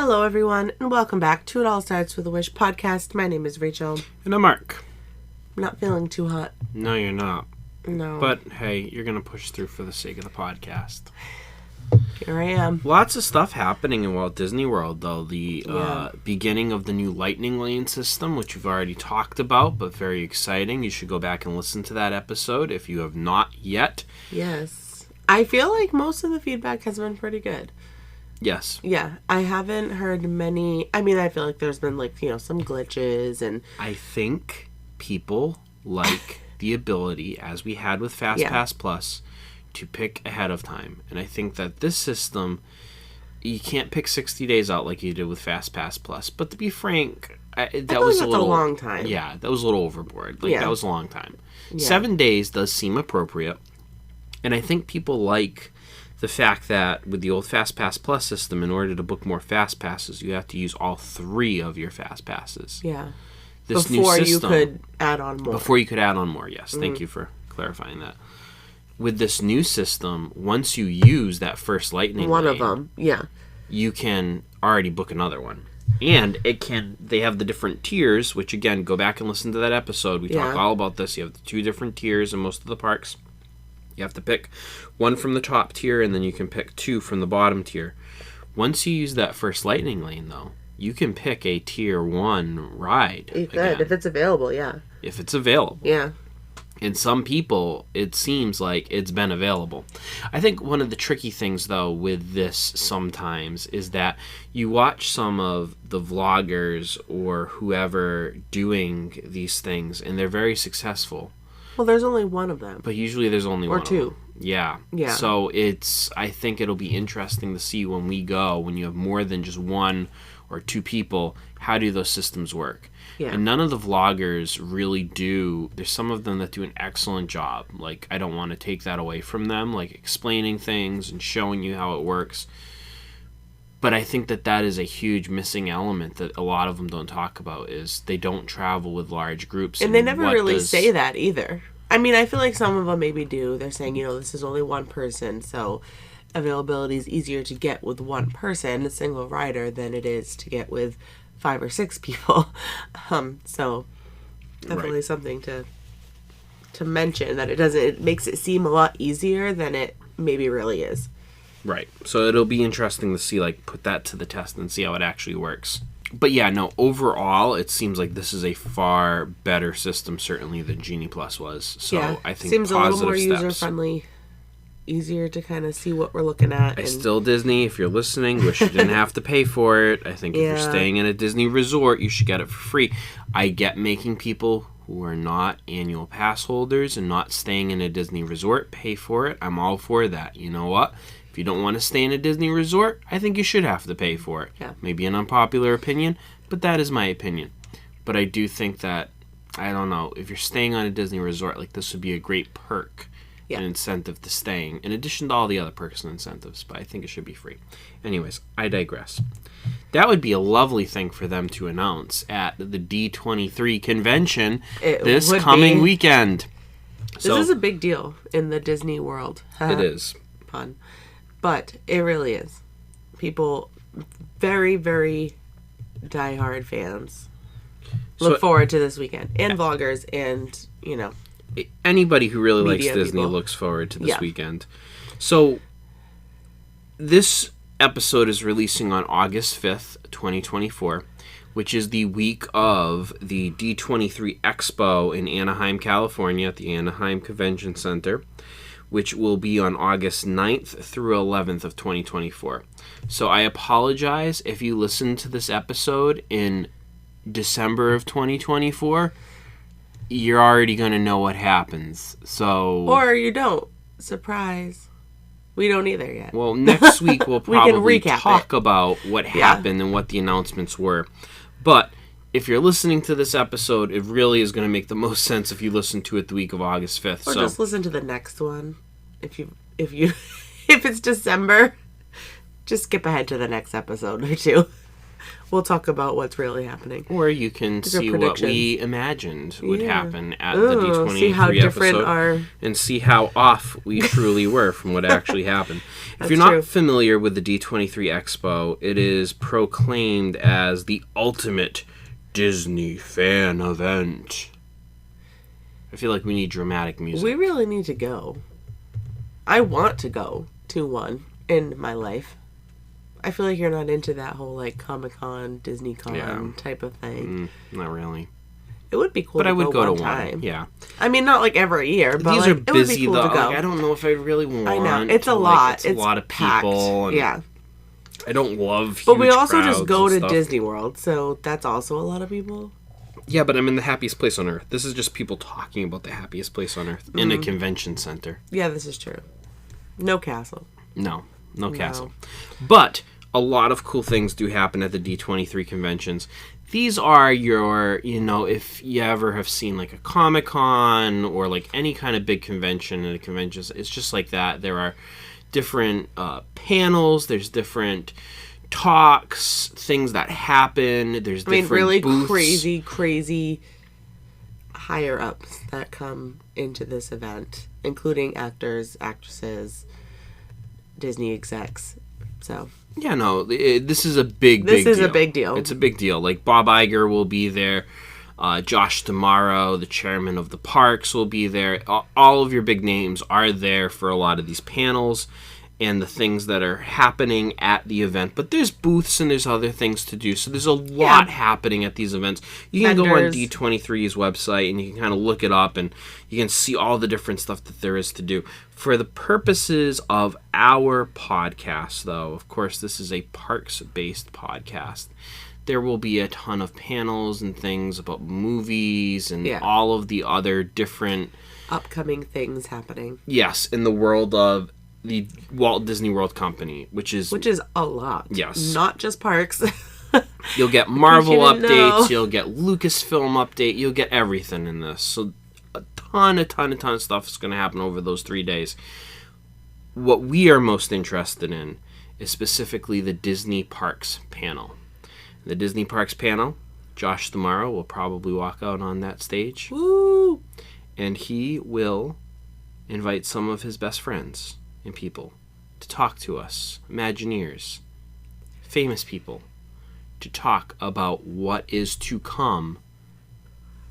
Hello, everyone, and welcome back to It All Starts With a Wish podcast. My name is Rachel. And I'm Mark. I'm not feeling too hot. No, you're not. No. But, hey, you're going to push through for the sake of the podcast. Here I am. Lots of stuff happening in Walt Disney World, though. The beginning of the new Lightning Lane system, which we've already talked about, but very exciting. You should go back and listen to that episode if you have not yet. Yes. I feel like most of the feedback has been pretty good. Yes. Yeah. I haven't heard many... I mean, I feel like there's been, some glitches and... I think people like the ability, as we had with FastPass Plus, to pick ahead of time. And I think that this system, you can't pick 60 days out like you did with FastPass Plus. But to be frank, that was a long time. Yeah, that was a little overboard. That was a long time. Yeah. 7 days does seem appropriate. And I think people like the fact that with the old FastPass Plus system, in order to book more FastPasses, you have to use all 3 of your FastPasses. Yeah. This before new system, you could add on more. Before you could add on more, yes. Thank you for clarifying that. With this new system, once you use that first Lightning One Lane, of them, yeah. You can already book another one. And they have the different tiers, which again, go back and listen to that episode. We talk all about this. You have the 2 different tiers in most of the parks. You have to pick one from the top tier, and then you can pick 2 from the bottom tier. Once you use that first Lightning Lane, though, you can pick a tier 1 ride. You could, if it's available, yeah. If it's available. Yeah. And some people, it seems like it's been available. I think one of the tricky things, though, with this sometimes is that you watch some of the vloggers or whoever doing these things, and they're very successful. Well, there's only one of them. But usually there's only one. Or 2. Of them. Yeah. Yeah. So I think it'll be interesting to see when we go, when you have more than just 1 or 2 people, how do those systems work? Yeah. And none of the vloggers really do. There's some of them that do an excellent job. Like, I don't want to take that away from them, like explaining things and showing you how it works. But I think that is a huge missing element that a lot of them don't talk about, is they don't travel with large groups. And they never really say that either. I mean, I feel like some of them maybe do. They're saying, this is only one person, so availability is easier to get with one person, a single rider, than it is to get with 5 or 6 people. So definitely something to mention, that it makes it seem a lot easier than it maybe really is. Right. So it'll be interesting to see, put that to the test and see how it actually works. But yeah, no, overall, it seems like this is a far better system, certainly, than Genie Plus was. So yeah, I think seems positive a little more steps. user-friendly, easier to kind of see what we're looking at. Still, Disney, if you're listening, wish you didn't have to pay for it. I think if you're staying in a Disney resort, you should get it for free. I get making people who are not annual pass holders and not staying in a Disney resort pay for it. I'm all for that. You know what? If you don't want to stay in a Disney resort, I think you should have to pay for it. Yeah. Maybe an unpopular opinion, but that is my opinion. But I do think that, I don't know, if you're staying on a Disney resort, this would be a great perk, an incentive to staying, in addition to all the other perks and incentives, but I think it should be free. Anyways, I digress. That would be a lovely thing for them to announce at the D23 convention this coming weekend. This is a big deal in the Disney world. It is. Pun. But it really is. People, very, very diehard fans, look forward to this weekend. And vloggers and, anybody who really likes Disney people. Looks forward to this weekend. So, this episode is releasing on August 5th, 2024, which is the week of the D23 Expo in Anaheim, California, at the Anaheim Convention Center, which will be on August 9th through 11th of 2024. So I apologize if you listen to this episode in December of 2024. You're already going to know what happens. Or you don't. Surprise. We don't either yet. Well, next week we'll probably talk it. about what happened and what the announcements were. But if you're listening to this episode, it really is going to make the most sense if you listen to it the week of August 5th. Or just listen to the next one. If it's December, just skip ahead to the next episode or 2. We'll talk about what's really happening. Or you can see what we imagined would happen at the D23 see how different episode and see how off we truly were from what actually happened. If you're not familiar with the D23 Expo, it is proclaimed as the ultimate Disney fan event. I feel like we need dramatic music. We really need to go. I want to go to one in my life. I feel like you're not into that whole, like, Comic-Con, Disney-Con type of thing. Not really. It would be cool but to I would go one to time. one. Yeah. I mean, not, like, every year, but, these like, are busy, it would be cool though. to go. Like, I don't know if I really want I know. It's a like, lot. It's a lot of packed. people. And yeah. I don't love huge But we also just crowds go and to stuff. Disney World, so that's also a lot of people. Yeah, but I'm in the happiest place on earth. This is just people talking about the happiest place on earth in a convention center. Yeah, this is true. No castle. No castle. But a lot of cool things do happen at the D23 conventions. These are your, if you ever have seen like a Comic-Con or like any kind of big convention at a convention, it's just like that. There are different panels, there's different talks, things that happen, there's different really booths. crazy higher ups that come into this event, including actors, actresses, Disney execs. So yeah, no, this is a big deal. This is a big deal. It's a big deal. Like Bob Iger will be there. Josh D'Amaro, the chairman of the parks, will be there. All of your big names are there for a lot of these panels and the things that are happening at the event. But there's booths and there's other things to do. So there's a lot happening at these events. You can go on D23's website and you can kind of look it up and you can see all the different stuff that there is to do. For the purposes of our podcast, though, of course, this is a parks-based podcast. There will be a ton of panels and things about movies and all of the other different upcoming things happening. Yes, in the world of the Walt Disney World Company, which is a lot. Yes. Not just parks. You'll get Marvel updates, you'll get Lucasfilm update, you'll get everything in this. So a ton of stuff is going to happen over those 3 days. What we are most interested in is specifically the Disney Parks panel. The Disney Parks panel, Josh D'Amaro will probably walk out on that stage. Woo! And he will invite some of his best friends and people to talk to us, Imagineers, famous people, to talk about what is to come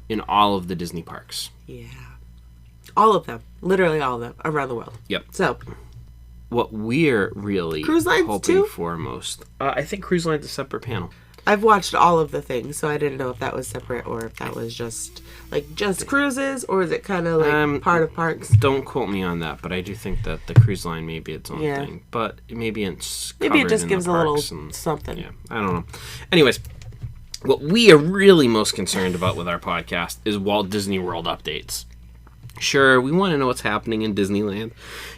in all of the Disney parks. Yeah. All of them. Literally all of them. Around the world. Yep. So, what we're really Cruise lines hoping too? for most... I think Cruise Line's a separate panel. I've watched all of the things, so I didn't know if that was separate or if that was just cruises, or is it kind of like part of parks? Don't quote me on that, but I do think that the cruise line may be its own thing. But maybe it's maybe it just in gives the a little and, something. Yeah, I don't know. Anyways, what we are really most concerned about with our podcast is Walt Disney World updates. Sure, we want to know what's happening in Disneyland.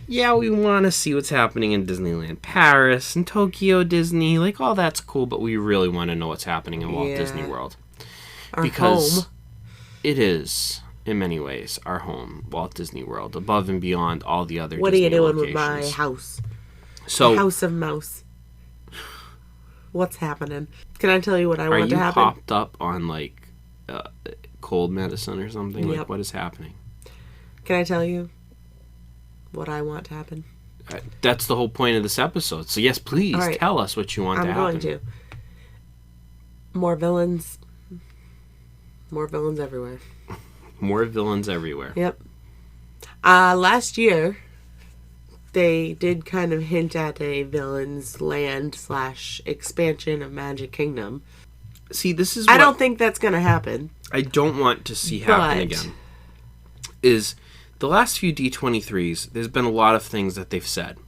Yeah, we want to see what's happening in Disneyland Paris and Tokyo Disney. Like, all that's cool, but we really want to know what's happening in Walt Disney World. Our because home. It is, in many ways, our home, Walt Disney World, above and beyond all the other What Disney are you doing locations. with my house? So, the House of Mouse. What's happening? Can I tell you what I want to happen? Are you popped up on, like, cold medicine or something? Yep. Like, what is happening? Can I tell you what I want to happen? That's the whole point of this episode. So, yes, please tell us what you want to happen. I'm going to. More villains. More villains everywhere. More villains everywhere. Yep. Last year, they did kind of hint at a villains land / expansion of Magic Kingdom. See, this is I don't think that's going to happen. I don't want to see happen again. Is the last few D23s, there's been a lot of things that they've said.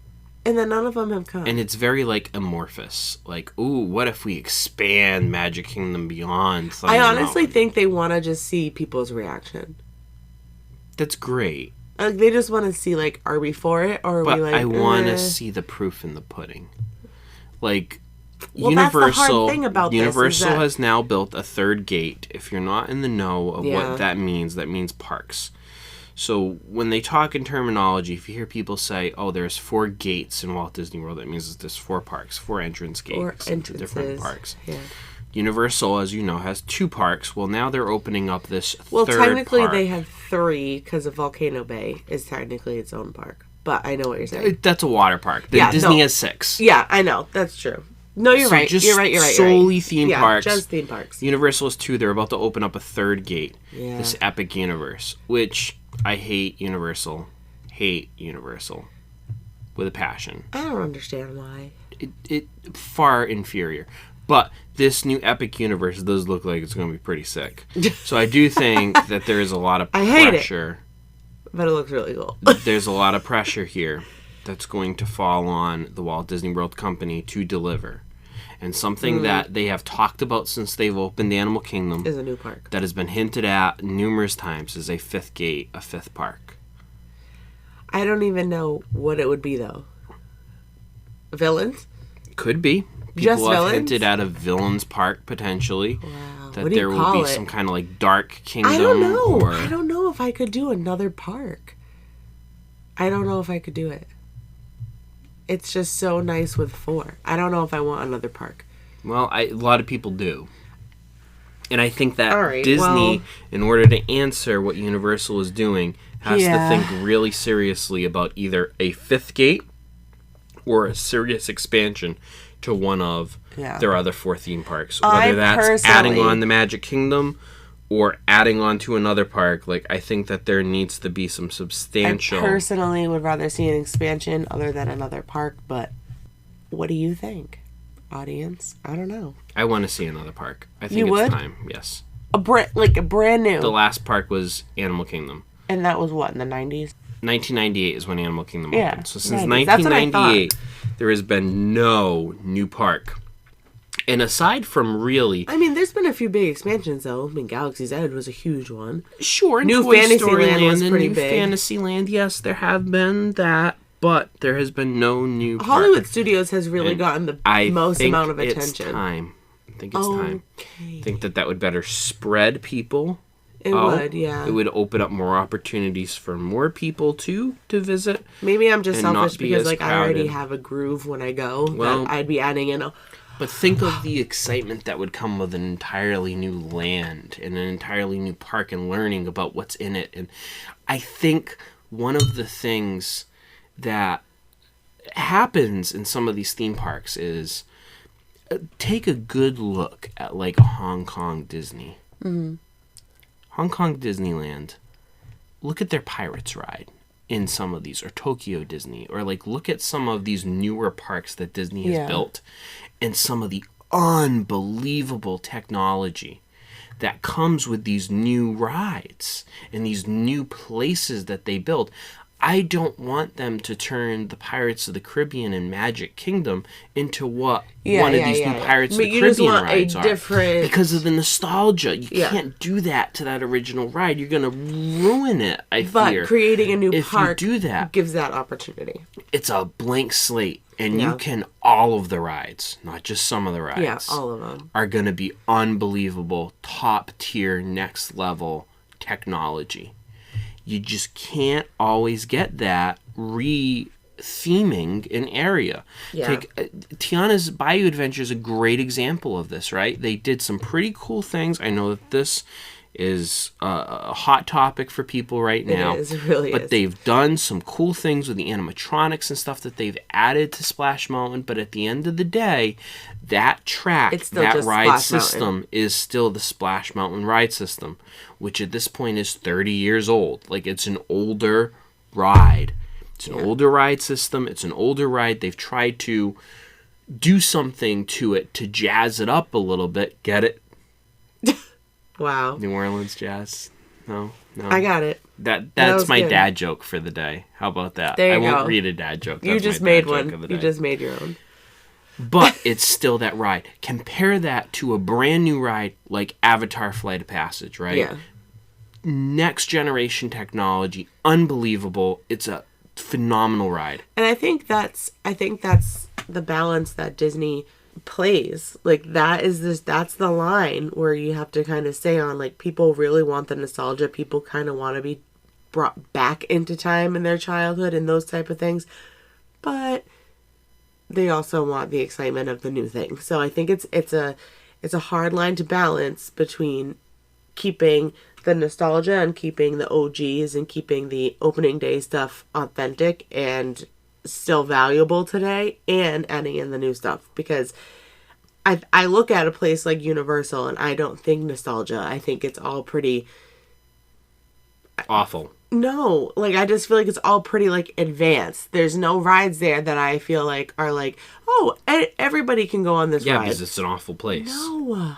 And then none of them have come. And it's very, like, amorphous. Like, ooh, what if we expand Magic Kingdom beyond Thunder I honestly Mountain? think they want to just see people's reaction. That's great. Like, they just want to see, like, are we for it? Or are But we like, I want to see the proof in the pudding. Like, well, Universal, that's the hard thing about Universal this, has now built a third gate. If you're not in the know of Yeah. what that means parks. So when they talk in terminology, if you hear people say, oh, there's 4 gates in Walt Disney World, that means there's 4 parks, 4 entrance gates into different parks. Yeah. Universal, as you know, has 2 parks. Well, now they're opening up this Well, third technically park. they have 3 because of Volcano Bay is technically its own park. But I know what you're saying. That's a water park. Yeah, Disney no. has 6. Yeah, I know. That's true. No, you're So right. just You're right. You're right. solely theme parks. Yeah, just theme parks. Universal is 2. They're about to open up a 3rd gate. Yeah. This Epic Universe, which I hate Universal. Hate Universal. With a passion. I don't understand why. It far inferior. But this new Epic Universe does look like it's going to be pretty sick. So I do think that there is a lot of I hate it. pressure. But it looks really cool. There's a lot of pressure here that's going to fall on the Walt Disney World Company to deliver. And something that they have talked about since they've opened Animal Kingdom Is a new park. that has been hinted at numerous times is a 5th gate, a 5th park. I don't even know what it would be, though. Villains? Could be. Just People have villains? hinted at a villains park potentially. Wow. That What do you there will call be it? some kind of like dark kingdom. I don't know. Or... I don't know if I could do another park. I don't know if I could do it. It's just so nice with 4. I don't know if I want another park. Well, a lot of people do. And I think that All right, Disney, well- in order to answer what Universal is doing, has Yeah. to think really seriously about either a 5th gate or a serious expansion to one of Yeah. their other 4 theme parks. I Whether that's adding personally- on the Magic Kingdom or adding on to another park. Like, I think that there needs to be some substantial... I personally would rather see an expansion other than another park, but what do you think, audience? I don't know. I want to see another park. I think You it's would? time, yes. A brand new. The last park was Animal Kingdom. And that was what, in the 90s? 1998 is when Animal Kingdom Yeah, opened. So since 90s. That's what I 1998, there has been no new park. And aside from really... I mean, there's been a few big expansions, though. I mean, Galaxy's Edge was a huge one. Sure, New Toy Fantasyland Story Land was and pretty New big. Fantasyland, yes, there have been that, but there has been no new park. Hollywood Studios has really And gotten the I most think amount of it's attention. time. I think it's time. Okay. I think that would better spread people. It out. would, yeah. It would open up more opportunities for more people to visit. Maybe I'm just and not selfish be because, as like, I already crowded. have a groove when I go Well- that I'd be adding in. But think of the excitement that would come with an entirely new land and an entirely new park and learning about what's in it. And I think one of the things that happens in some of these theme parks is take a good look at like Hong Kong Disney. Mm-hmm. Hong Kong Disneyland. Look at their Pirates ride in some of these, or Tokyo Disney, or like look at some of these newer parks that Disney has Yeah. built and some of the unbelievable technology that comes with these new rides and these new places that they build. I don't want them to turn the Pirates of the Caribbean and Magic Kingdom into what one of these new Pirates of But the you just Caribbean want a rides are. different- Because of the nostalgia. You Yeah. can't do that to that original ride. You're going to ruin it, I But fear. creating a new if park you do that, gives that opportunity. it's a blank slate. And Yeah. you can, all of the rides, not just some of the rides, Yeah, all of them. are going to be unbelievable, top tier, next level technology. You just can't always get that re-theming an area. Yeah. Take Tiana's Bayou Adventure is a great example of this, right? They did some pretty cool things. I know that this is a hot topic for people right now. It is, it really but is. they've done some cool things with the animatronics and stuff that they've added to Splash Mountain. But at the end of the day, that track, It's still that just ride Splash system Mountain. is still the Splash Mountain ride system, which at this point is 30 years old. Like, it's an older ride. It's an older ride system. It's an older ride. They've tried to do something to it to jazz it up a little bit. Get it? Wow. New Orleans jazz? No? I got it. That's was my good. dad joke for the day. How about that? There you I won't go. read a dad joke. You That's just my dad made joke one. of the You day. just made your own. But it's still that ride. Compare that to a brand new ride like Avatar Flight of Passage, right? Yeah. Next generation technology, unbelievable. It's a phenomenal ride. And I think that's the balance that Disney plays. Like, that's the line where you have to kind of stay on. Like, people really want the nostalgia. People kind of want to be brought back into time in their childhood and those type of things. But they also want the excitement of the new thing. So I think it's it's a hard line to balance between keeping the nostalgia and keeping the OGs and keeping the opening day stuff authentic and still valuable today and adding in the new stuff. Because I look at a place like Universal and I don't think nostalgia. I think it's all pretty awful. No, like I just feel like it's all pretty like advanced. There's no rides there that I feel like are like, oh, everybody can go on this ride. Yeah, because it's an awful place. No.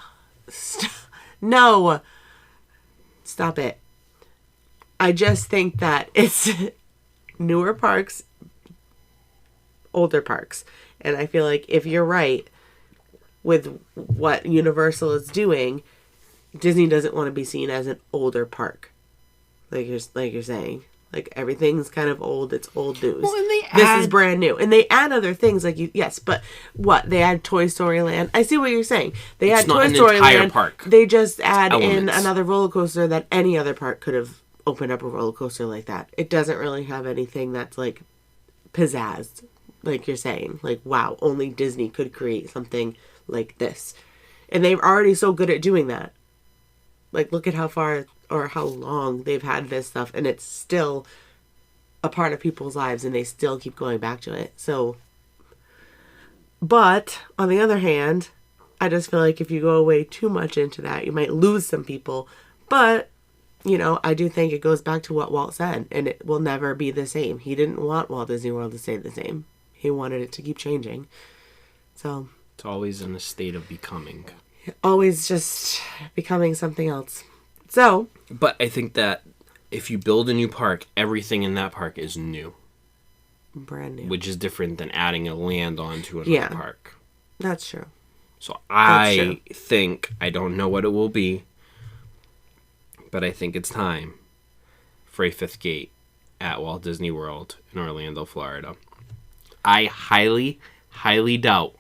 No. Stop it. I just think that it's newer parks, older parks. And I feel like if you're right with what Universal is doing, Disney doesn't want to be seen as an older park. Like you're saying. Like everything's kind of old. It's old news. Well, and this is brand new. And they add other things like yes, but what? They add Toy Story Land. I see what you're saying. They add Toy Story Land. Park. They just add Elements. in another roller coaster that any other park could have opened up a roller coaster like that. It doesn't really have anything that's like pizzazzed, like you're saying. Like wow, only Disney could create something like this. And they're already so good at doing that. Like look at how far or how long they've had this stuff and it's still a part of people's lives and they still keep going back to it. So, but on the other hand, I just feel like if you go away too much into that, you might lose some people. But, you know, I do think it goes back to what Walt said and it will never be the same. He didn't want Walt Disney World to stay the same. He wanted it to keep changing. So. It's always in a state of becoming. Always just becoming something else. So. But I think that if you build a new park, everything in that park is new. Brand new. Which is different than adding a land onto another park. That's true. So I think, I don't know what it will be, but I think it's time for a fifth gate at Walt Disney World in Orlando, Florida. I highly, highly doubt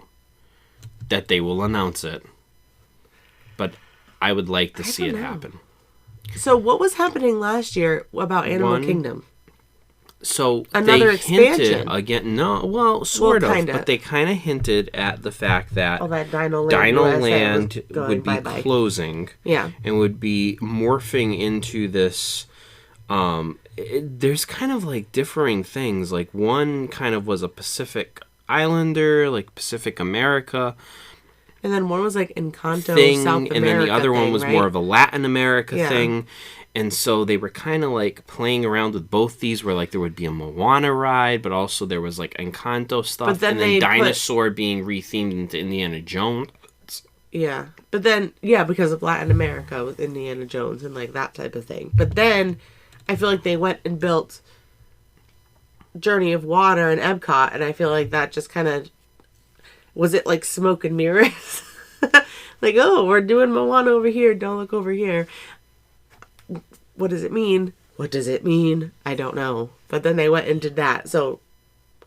that they will announce it, but I would like to see it happen. So what was happening last year about Animal Kingdom? So another expansion hinted again. No, well, sort of, kinda. but they kind of hinted at the fact that that Dino Land would be bye-bye. closing, and would be morphing into this. There's kind of like differing things. Like one kind of was a Pacific Islander, like Pacific America. And then one was like Encanto, thing, South America, and then the other one was right? more of a Latin America thing. And so they were kind of like playing around with both these, where like there would be a Moana ride, but also there was like Encanto stuff, and then Dinosaur being rethemed into Indiana Jones. Yeah, but then because of Latin America with Indiana Jones and like that type of thing. But then I feel like they went and built Journey of Water and Epcot, and I feel like that just kind of was it like smoke and mirrors? Like, oh, we're doing Moana over here. Don't look over here. What does it mean? What does it mean? I don't know. But then they went and did that. So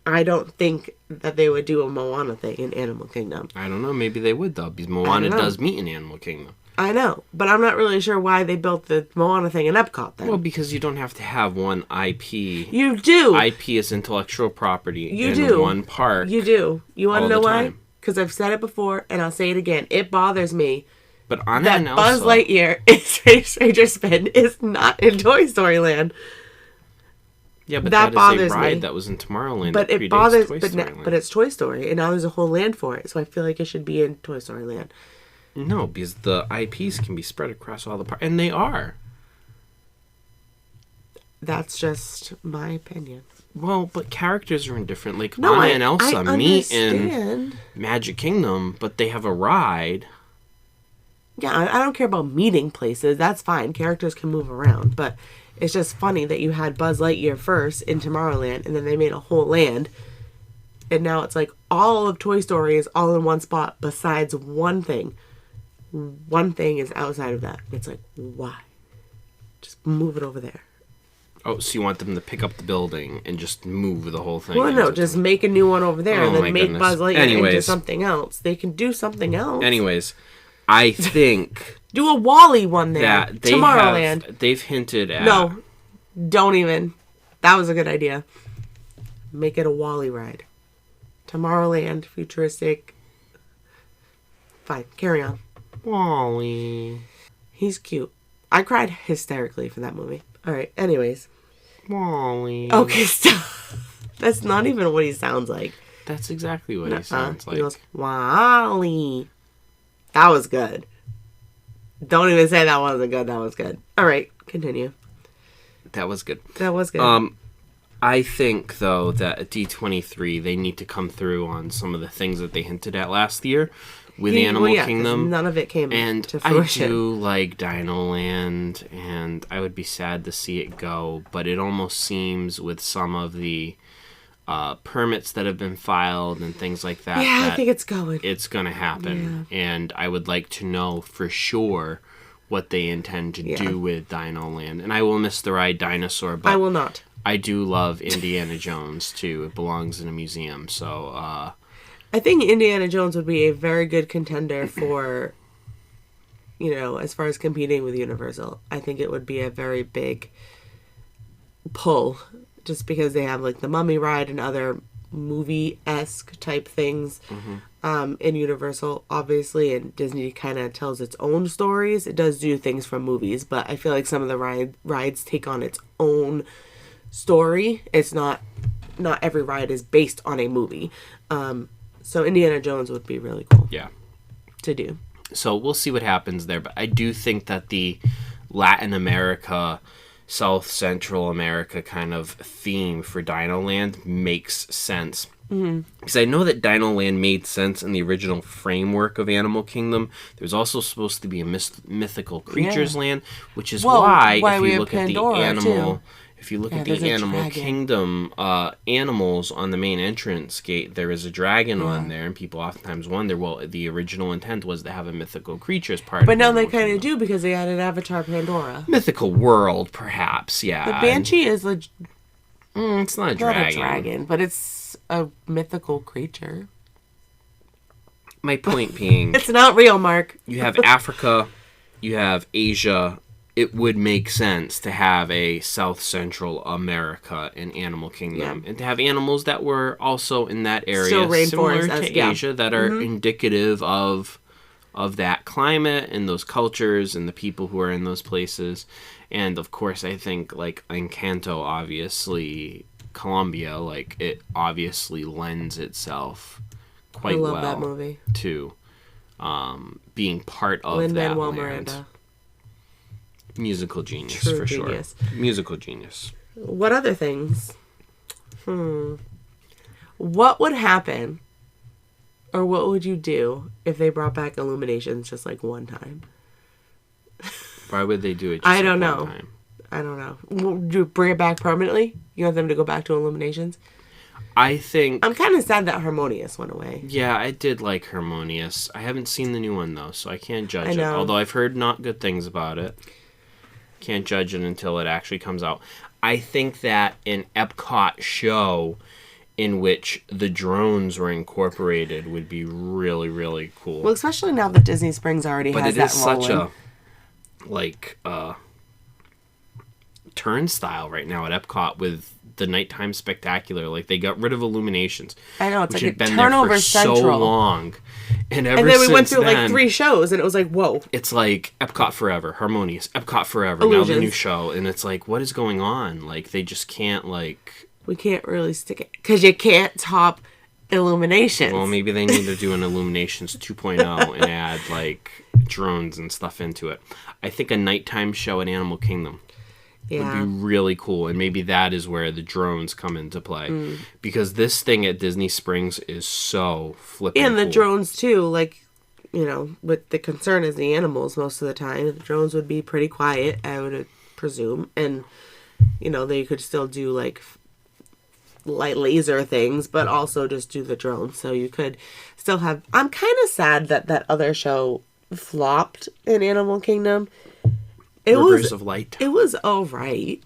I don't think that they would do a Moana thing in Animal Kingdom. I don't know. Maybe they would, though, because Moana does meet in Animal Kingdom. I know. But I'm not really sure why they built the Moana thing in Epcot then. Well, because you don't have to have one IP. You do. IP is intellectual property in one park. You do. You want to know why? Because I've said it before, and I'll say it again. It bothers me but on that Buzz Lightyear in Stranger Spin is not in Toy Story Land. Yeah, but that bothers a ride me. That was in Tomorrowland. But that it bothers. Toy Story Land. But it's Toy Story, and now there's a whole land for it. So I feel like it should be in Toy Story Land. No, because the IPs can be spread across all the parks, and they are. That's just my opinion. Well, but characters are indifferent. Like Anna and Elsa meet in Magic Kingdom, but they have a ride. Yeah, I don't care about meeting places. That's fine. Characters can move around. But it's just funny that you had Buzz Lightyear first in Tomorrowland, and then they made a whole land. And now it's like all of Toy Story is all in one spot besides one thing. One thing is outside of that. It's like, why? Just move it over there. Oh, so you want them to pick up the building and just move the whole thing? Well, no, just make a new one over there and then make Buzz Lightyear into something else. They can do something else. Anyways, I think... do a Wall-E one there. That Tomorrowland. They've hinted at... No, don't even. That was a good idea. Make it a Wall-E ride. Tomorrowland, futuristic. Fine, carry on. Wally. He's cute. I cried hysterically for that movie. All right. Anyways. Wally. Okay, stop. That's not even what he sounds like. That's exactly what he sounds like. He goes, Wally. That was good. Don't even say that wasn't good. That was good. All right. Continue. That was good. That was good. I think, though, that at D23, they need to come through on some of the things that they hinted at last year with Animal Kingdom. None of it came to fruition. I do like Dino Land, and I would be sad to see it go, but it almost seems with some of the permits that have been filed and things like that. Yeah, that I think it's going. It's going to happen, and I would like to know for sure what they intend to do with Dino Land. And I will miss the ride Dinosaur, but I will not. I do love Indiana Jones, too. It belongs in a museum, so... I think Indiana Jones would be a very good contender for, as far as competing with Universal. I think it would be a very big pull, just because they have, like, the Mummy ride and other movie-esque type things in Universal, obviously, and Disney kind of tells its own stories. It does do things from movies, but I feel like some of the rides take on its own story. It's not every ride is based on a movie. So Indiana Jones would be really cool. Yeah. To do. So we'll see what happens there, but I do think that the Latin America, South Central America kind of theme for Dino Land makes sense. Because I know that Dino Land made sense in the original framework of Animal Kingdom. There's also supposed to be a mythical creatures land, which is why if you look at the animal... Too. If you look at the Animal Kingdom animals on the main entrance gate, there is a dragon on there, and people oftentimes wonder, well, the original intent was to have a mythical creature as part of But now they kind of do, because they added Avatar Pandora. Mythical world, perhaps, yeah. The Banshee is it's not a dragon. Not a dragon, but it's a mythical creature. My point being... It's not real, Mark. You have Africa, you have Asia... It would make sense to have a South Central America in Animal Kingdom, and to have animals that were also in that area, similar to Asia, that are indicative of that climate and those cultures and the people who are in those places. And of course, I think like Encanto, obviously, Colombia, like it obviously lends itself quite well that movie. To being part of Lin-Manuel that land. Miranda. Musical genius, True for genius. Sure. Musical genius. What other things? What would happen, or what would you do if they brought back Illuminations just like one time? Why would they do it just I don't like know. one time? I don't know. Would you bring it back permanently? You want them to go back to Illuminations? I think... I'm kind of sad that Harmonious went away. Yeah, I did like Harmonious. I haven't seen the new one, though, so I can't judge it. know. Although I've heard not good things about it. Can't judge it until it actually comes out. I think that an Epcot show in which the drones were incorporated would be really, really cool. Well, especially now that Disney Springs already has that rolling. But it is such a, turnstile right now at Epcot with the nighttime spectacular. Like, they got rid of Illuminations. I know, it's which like had been turnover there for central. so long. And then we went through like 3 shows, and it was like, whoa. It's like Epcot Forever, Harmonious, Epcot Forever, Illusions. now the new show. And it's like, what is going on? Like, they just can't, like... We can't really stick it. Because you can't top Illuminations. Well, maybe they need to do an Illuminations 2.0 and add, like, drones and stuff into it. I think a nighttime show at Animal Kingdom would be really cool. And maybe that is where the drones come into play. Because this thing at Disney Springs is so flippin' And the cool. drones, too. Like, with the concern is the animals most of the time. The drones would be pretty quiet, I would presume. And, they could still do, like, light laser things, but also just do the drones. So you could still have... I'm kind of sad that other show flopped in Animal Kingdom. Rivers of Light. It was all right.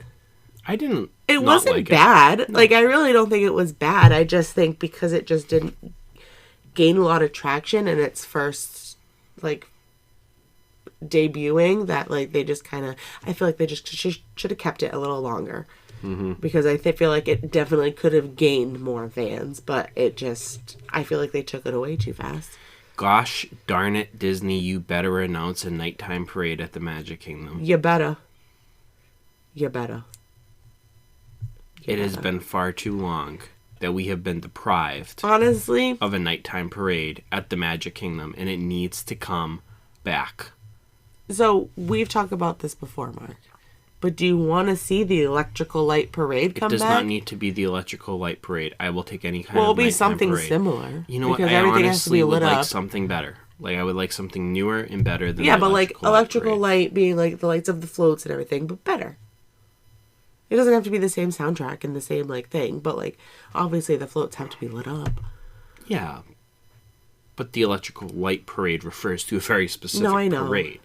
I didn't. It wasn't like bad. No. Like, I really don't think it was bad. I just think because it just didn't gain a lot of traction in its first, like, debuting, that, like, they just kind of... I feel like they just should have kept it a little longer. Because I feel like it definitely could have gained more fans, but it just... I feel like they took it away too fast. Gosh darn it, Disney, you better announce a nighttime parade at the Magic Kingdom. You better. You better. It has been far too long that we have been deprived Honestly, of a nighttime parade at the Magic Kingdom, and it needs to come back. so we've talked about this before, Mark. But do you want to see the electrical light parade come It does back? not need to be the electrical light parade. I will take any kind Well, of it'll be nighttime something parade. similar. You know what? Because I everything has to be honestly would lit like up. something better. Like, I would like something newer and better than Yeah, the but like electrical parade. light being like the lights of the floats and everything, but better. It doesn't have to be the same soundtrack and the same like thing, but like obviously the floats have to be lit up. Yeah. But the electrical light parade refers to a very specific No, I know. parade.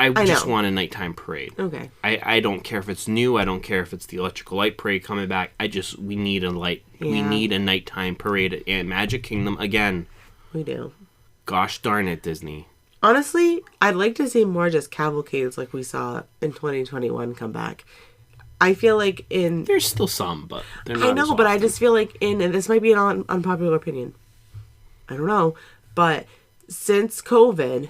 I just want a nighttime parade. Okay. I don't care if it's new. I don't care if it's the electrical light parade coming back. We need a light. We Yeah. need a nighttime parade at Magic Kingdom again. We do. Gosh darn it, Disney. Honestly, I'd like to see more just cavalcades like we saw in 2021 come back. I feel like in... There's still some, but they're not I know, as but I often. just feel like and this might be an unpopular opinion. I don't know. But since COVID,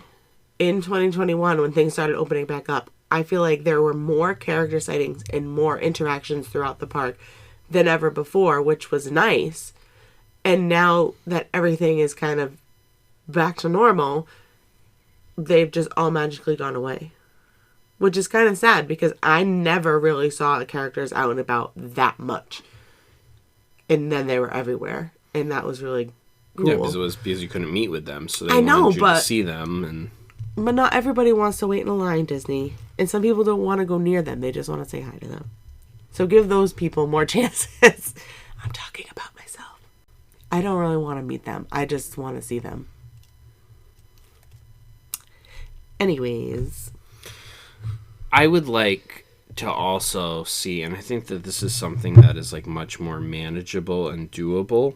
in 2021, when things started opening back up, I feel like there were more character sightings and more interactions throughout the park than ever before, which was nice. And now that everything is kind of back to normal, they've just all magically gone away. Which is kind of sad because I never really saw the characters out and about that much. And then they were everywhere. And that was really cool. Yeah, because you couldn't meet with them, so they I know, wanted you but- to see them. And But not everybody wants to wait in a line, Disney. And some people don't want to go near them. They just want to say hi to them. So give those people more chances. I'm talking about myself. I don't really want to meet them. I just want to see them. Anyways. I would like to also see, and I think that this is something that is like much more manageable and doable,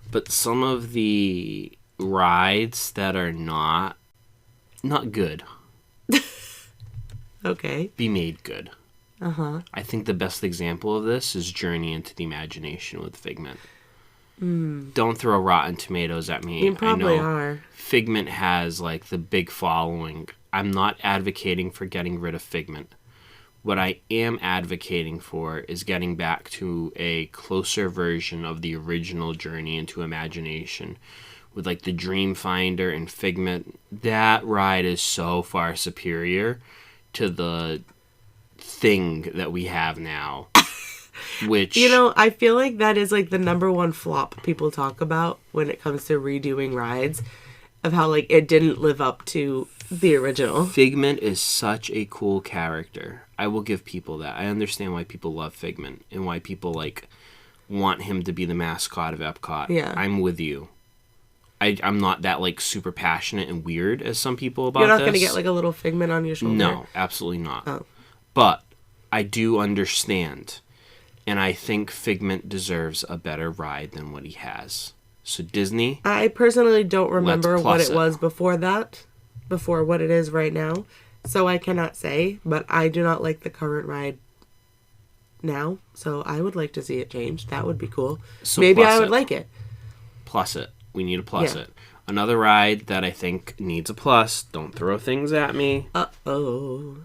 but some of the rides that are not good Okay. be made good. Uh-huh. I think the best example of this is Journey into the Imagination with Figment. Don't throw Rotten Tomatoes at me. You probably I know are. Figment has like the big following. I'm not advocating for getting rid of Figment. What I am advocating for is getting back to a closer version of the original Journey into Imagination with like the Dream Finder and Figment. That ride is so far superior to the thing that we have now. Which, You know, I feel like that is like the number one flop people talk about when it comes to redoing rides, of how like it didn't live up to the original. Figment is such a cool character. I will give people that. I understand why people love Figment and why people like want him to be the mascot of Epcot. Yeah. I'm with you. I'm not that like super passionate and weird as some people about You're not this. going to get like a little Figment on your shoulder? No, absolutely not. Oh. But I do understand, and I think Figment deserves a better ride than what he has. So Disney, I personally don't remember Let's what plus it it. was before what it is right now. So I cannot say, but I do not like the current ride now. So I would like to see it changed. That would be cool. So Maybe plus I would it. like it. plus it. We need to plus Yeah. it. Another ride that I think needs a plus. Don't throw things at me. Uh-oh.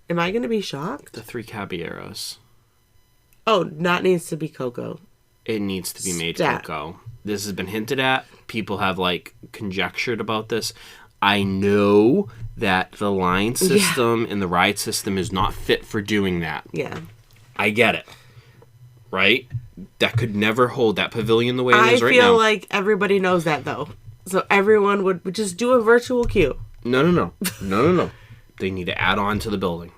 Am I going to be shocked? The Three Caballeros. Oh, that needs to be Coco. It needs to be made Stat. Coco. This has been hinted at. People have like conjectured about this. I know that the line system and the ride system is not fit for doing that. Yeah. I get it. Right? That could never hold that pavilion the way it I is right feel now. like everybody knows that, though. So everyone would just do a virtual queue. No. They need to add on to the building.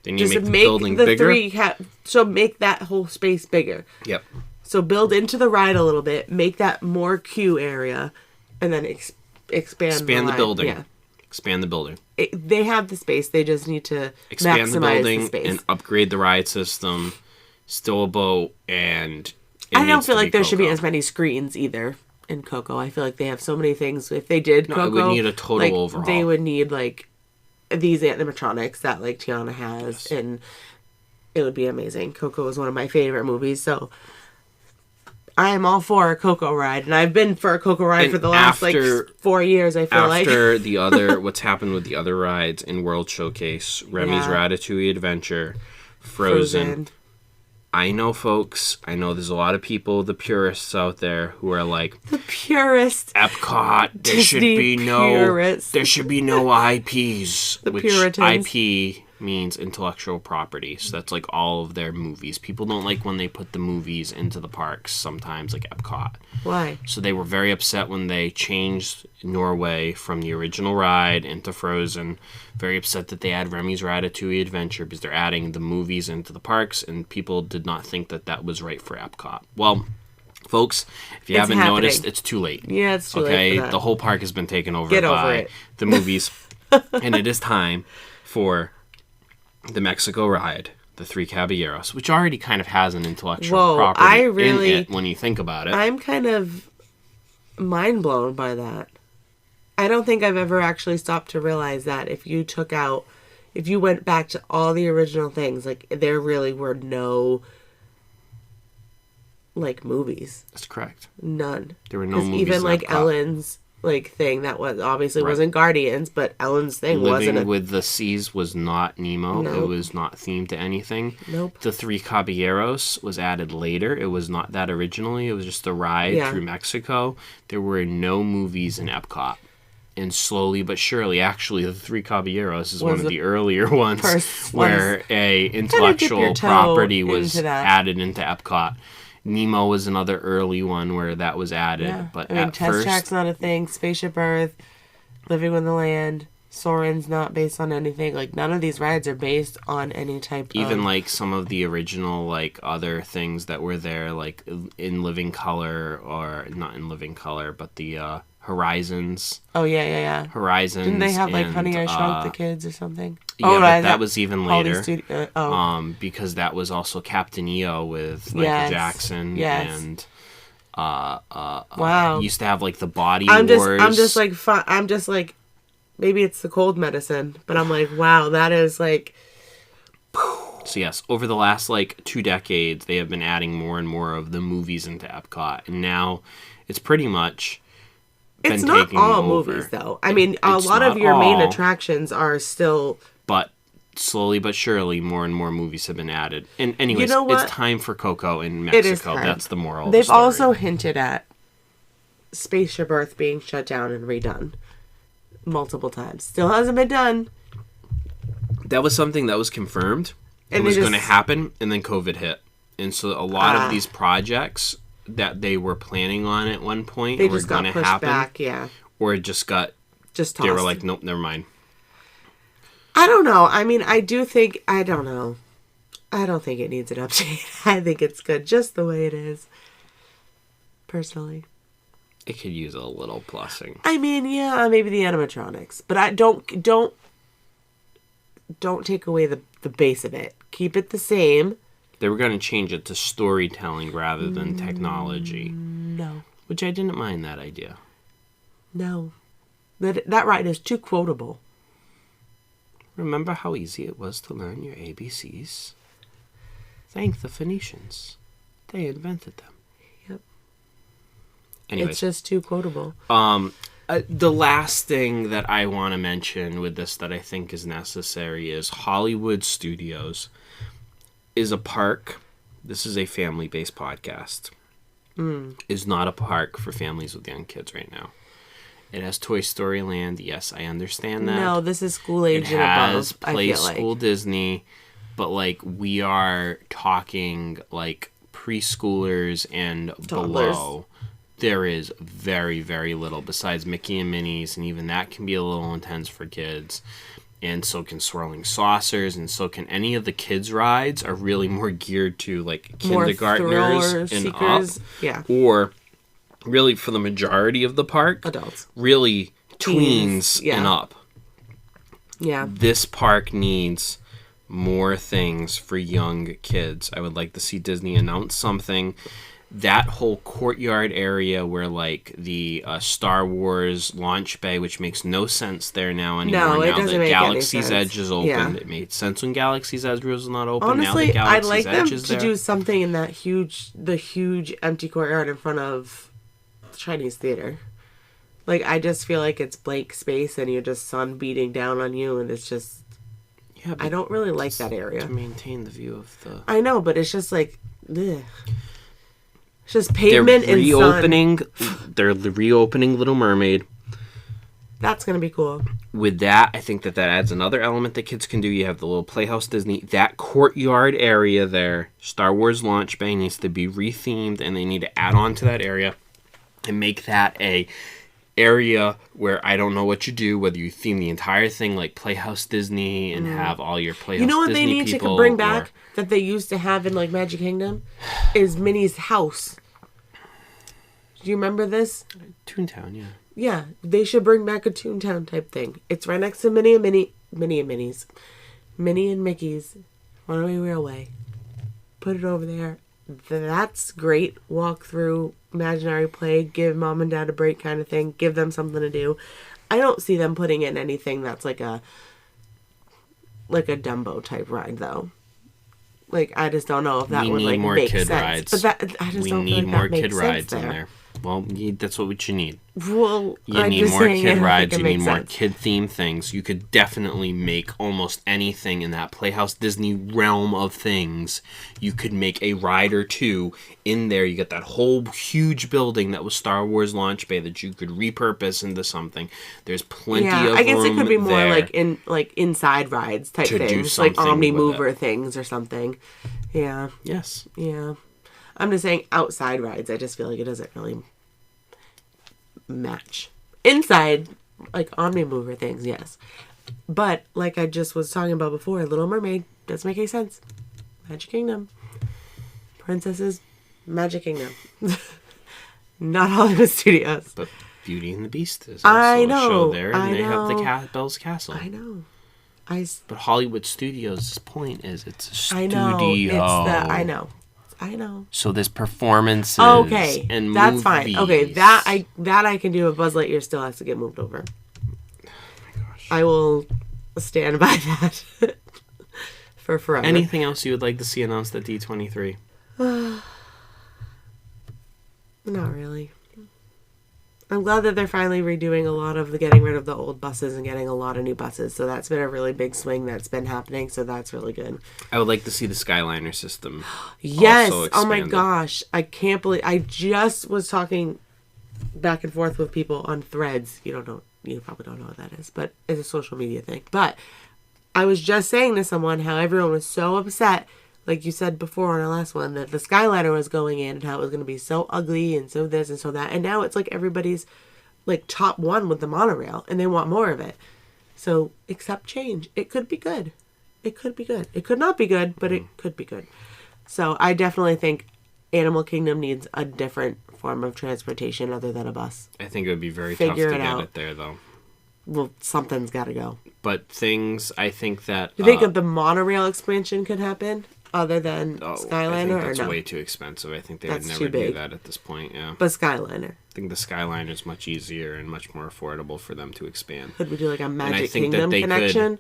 They need Just to make the make building the bigger. so make that whole space bigger. Yep. So build into the ride a little bit, make that more queue area, and then expand Expand the line. building. Yeah. Expand the building. They have the space. They just need to Expand maximize the building space. and upgrade the ride system. Still a boat, and it I don't needs feel to like there should be Coco. as many screens either in Coco. I feel like they have so many things. If they did No, Coco, it would need a total like, overhaul. They would need like these animatronics that like Tiana has, and it would be amazing. Coco is one of my favorite movies, so I am all for a Coco ride, and I've been for a Coco ride And for the last, after- 4 years, I feel like. After the other, what's happened with the other rides in World Showcase, Remy's Yeah. Ratatouille Adventure, Frozen. I know, folks, there's a lot of people, the purists out there, who are like, The purist. Epcot, there Disney purists. should be no IPs. The which Puritans. IP means intellectual property. So that's like all of their movies. People don't like when they put the movies into the parks sometimes, like Epcot. Why? So they were very upset when they changed Norway from the original ride into Frozen. Very upset that they add Remy's Ratatouille Adventure because they're adding the movies into the parks, and people did not think that that was right for Epcot. Well, folks, if you It's haven't happening. noticed, it's too late. Yeah, it's too late Okay, for that. the whole park has been taken over Get over by it. the movies, and it is time for the Mexico ride, the Three Caballeros, which already kind of has an intellectual property in it when you think about it. I'm kind of mind blown by that. I don't think I've ever actually stopped to realize that if you went back to all the original things, like, there really were no, like, movies. That's correct. None. There were no movies even in like Epcot. Ellen's like thing that was obviously Right. wasn't Guardians, but Ellen's thing Living wasn't. with the Seas was not Nemo. It Nope. was not themed to anything. Nope. The Three Caballeros was added later. It was not that originally. It was just a ride Yeah. through Mexico. There were no movies in Epcot. And slowly but surely, actually, the Three Caballeros is one of the earlier ones first where a intellectual your toe property was into that. added into Epcot. Nemo was another early one where that was added. Yeah. But I mean, at Test first, Track's not a thing. Spaceship Earth, Living with the Land, Soarin's not based on anything. Like, none of these rides are based on any type even of... like some of the original like other things that were there, like in Living Color, or not in Living Color, but the Horizons. Oh, yeah. Horizons. Didn't they have, like, and, Honey, I Shrunk the Kids or something? Yeah, but that was even later. Oh. Because that was also Captain EO with Michael Yes. Jackson. Yes. And Wow. used to have like the Body I'm Wars. just like, maybe it's the cold medicine, but I'm like, wow, that is like... So yes, over the last like 2 decades, they have been adding more and more of the movies into Epcot, and now it's pretty much been It's not taking all over. movies, though. I mean, a It's lot of not your main all. attractions are still... But slowly but surely, more and more movies have been added. And anyways, You know what? it's time for Coco in It is Mexico. time. That's the moral of They've the story. also hinted at Spaceship Earth being shut down and redone multiple times. Still hasn't been done. That was something that was confirmed. And It was they going to just- happen, and then COVID hit. And so a lot of these projects that they were planning on at one point They were just got going to pushed happen, back, yeah. or it just got... Just tossed. They were like, nope, never mind. I don't know. I mean, I don't know. I don't think it needs an update. I think it's good just the way it is. Personally. It could use a little plussing. I mean, yeah, maybe the animatronics, but I don't take away the base of it. Keep it the same. They were going to change it to storytelling rather than technology, No. which I didn't mind that idea. No. That ride is too quotable. Remember how easy it was to learn your ABCs? Thank the Phoenicians. They invented them. Yep. Anyways, It's just too quotable. the last thing that I want to mention with this that I think is necessary is Hollywood Studios is a park. This is a family-based podcast. Is not a park for families with young kids right now. It has Toy Story Land. Yes, I understand that. No, this is school age It and has above, I Play feel School like. Disney, but like we are talking like preschoolers and Toddlers. below. There is very, very little besides Mickey and Minnie's, and even that can be a little intense for kids. And so can Swirling Saucers, and so can any of the kids' rides are really more geared to like More kindergartners thrill and seekers. up. Yeah. Or really for the majority of the park, Adults. really Teens, tweens yeah. and up. Yeah. This park needs more things for young kids. I would like to see Disney announce something that whole courtyard area where like the Star Wars launch bay, which makes no sense there now anymore. No, it now doesn't that make Galaxy's any sense. Edge is open, Yeah. it made sense when Galaxy's Edge was not open. Honestly, now that I'd Galaxy's like them Edge is to there. do something in that huge empty courtyard in front of the Chinese theater. Like, I just feel like it's blank space and you're just sun beating down on you, and it's just... Yeah, I don't really like that area. to maintain the view of the. I know, but it's just like... Ugh. It's just pavement and sun. They're reopening Little Mermaid. That's going to be cool. With that, I think that adds another element that kids can do. You have the little Playhouse Disney. That courtyard area there, Star Wars launch bay, needs to be rethemed, and they need to add on to that area and make that a area where I don't know what you do, whether you theme the entire thing like Playhouse Disney and have all your Playhouse Disney You know what Disney they need to bring back that they used to have in like Magic Kingdom? Is Minnie's house. Do you remember this? Toontown, yeah. Yeah, they should bring back a Toontown type thing. It's right next to Minnie and Minnie's. Minnie and Mickey's Runaway Railway. Put it over there. That's great. Walk through imaginary play, give mom and dad a break kind of thing, give them something to do. I don't see them putting in anything that's like a Dumbo type ride though. Like, I just don't know if that would like make sense. Rides. But that I just don't need feel like more that makes kid rides sense in there. Well, that's what you need. Well, you I'm need just more saying kid I rides. think You it need makes more sense. kid themed things. You could definitely make almost anything in that Playhouse Disney realm of things. You could make a ride or two in there. You got that whole huge building that was Star Wars launch bay that you could repurpose into something. There's plenty of room. I guess it could be more there like inside rides type to do things, like something Omni with Mover it. things or something. Yeah. Yes. Yeah. I'm just saying outside rides. I just feel like it doesn't really match. Inside, like Omni Mover things, yes. But like I just was talking about before, Little Mermaid doesn't make any sense. Magic Kingdom. Princesses, Magic Kingdom. Not Hollywood Studios. But Beauty and the Beast is I also know, a show there, and I they have the know. Bell's Castle. I know. But Hollywood Studios' point is it's a studio. I know. I know. So there's performances Okay, and that's movies. fine. Okay, that I can do. But Buzz Lightyear still has to get moved over. Oh my gosh. I will stand by that for forever. Anything else you would like to see announced at D23? Not really. I'm glad that they're finally redoing a lot of getting rid of the old buses and getting a lot of new buses. So that's been a really big swing that's been happening. So that's really good. I would like to see the Skyliner system. Yes. Also Oh my expanded. gosh. I can't believe I just was talking back and forth with people on Threads. You probably don't know what that is, but it's a social media thing. But I was just saying to someone how everyone was so upset, like you said before on our last one, that the Skyliner was going in and how it was going to be so ugly and so this and so that. And now it's like everybody's like top one with the monorail and they want more of it. So accept change. It could be good. It could be good. It could not be good, but it could be good. So I definitely think Animal Kingdom needs a different form of transportation other than a bus. I think it would be very Figure tough to it get out. it there, though. Well, something's got to go. But things, I think that... Do you think that the monorail expansion could happen other than I Skyliner think that's or no? way too expensive. I think they That's would too never do big. that at this point, yeah. But Skyliner. I think the Skyliner is much easier and much more affordable for them to expand. Could we do like a I Magic think that Kingdom they connection?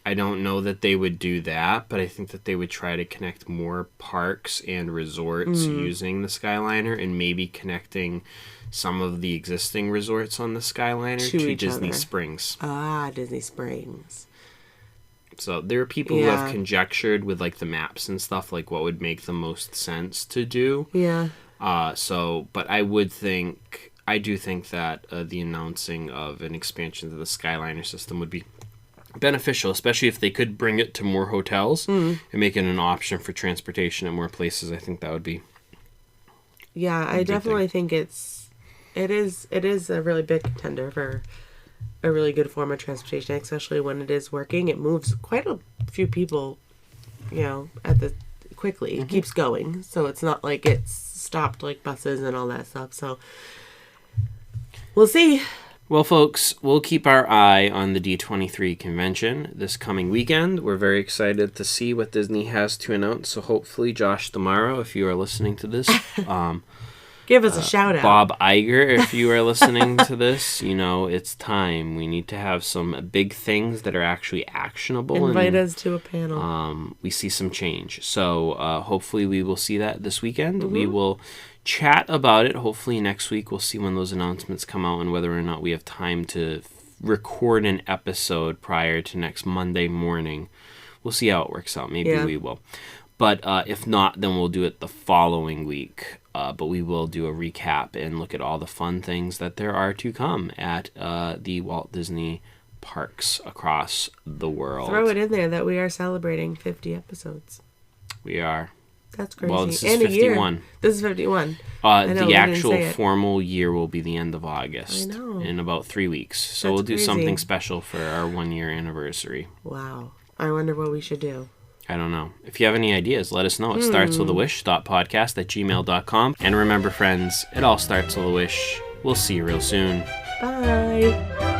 I don't know that they would do that, but I think that they would try to connect more parks and resorts using the Skyliner and maybe connecting some of the existing resorts on the Skyliner To to each Disney other. Springs. Ah, Disney Springs. So there are people who Yeah. have conjectured with like the maps and stuff, like what would make the most sense to do. Yeah. But I do think that the announcing of an expansion to the Skyliner system would be beneficial, especially if they could bring it to more hotels and make it an option for transportation at more places. I think that would be Yeah, I good definitely think it is a really big contender for a really good form of transportation, especially when it is working. It moves quite a few people, quickly. It keeps going. So it's not like it's stopped like buses and all that stuff. So we'll see. Well, folks, we'll keep our eye on the D23 convention this coming weekend. We're very excited to see what Disney has to announce. So hopefully, Josh tomorrow, if you are listening to this, give us a shout out. Bob Iger, if you are listening to this, it's time. We need to have some big things that are actually actionable. Invite us to a panel. We see some change. So hopefully we will see that this weekend. We will chat about it. Hopefully next week we'll see when those announcements come out and whether or not we have time to record an episode prior to next Monday morning. We'll see how it works out. Maybe we will. But if not, then we'll do it the following week. But we will do a recap and look at all the fun things that there are to come at the Walt Disney parks across the world. Throw it in there that we are celebrating 50 episodes. We are. That's crazy. Well, this is and 51. A year. This is 51. The actual formal year will be the end of August. I know. In about 3 weeks. So we'll do something special for our 1-year anniversary. Wow. I wonder what we should do. I don't know. If you have any ideas, let us know. It starts with a wish.podcast@gmail.com. And remember, friends, it all starts with a wish. We'll see you real soon. Bye.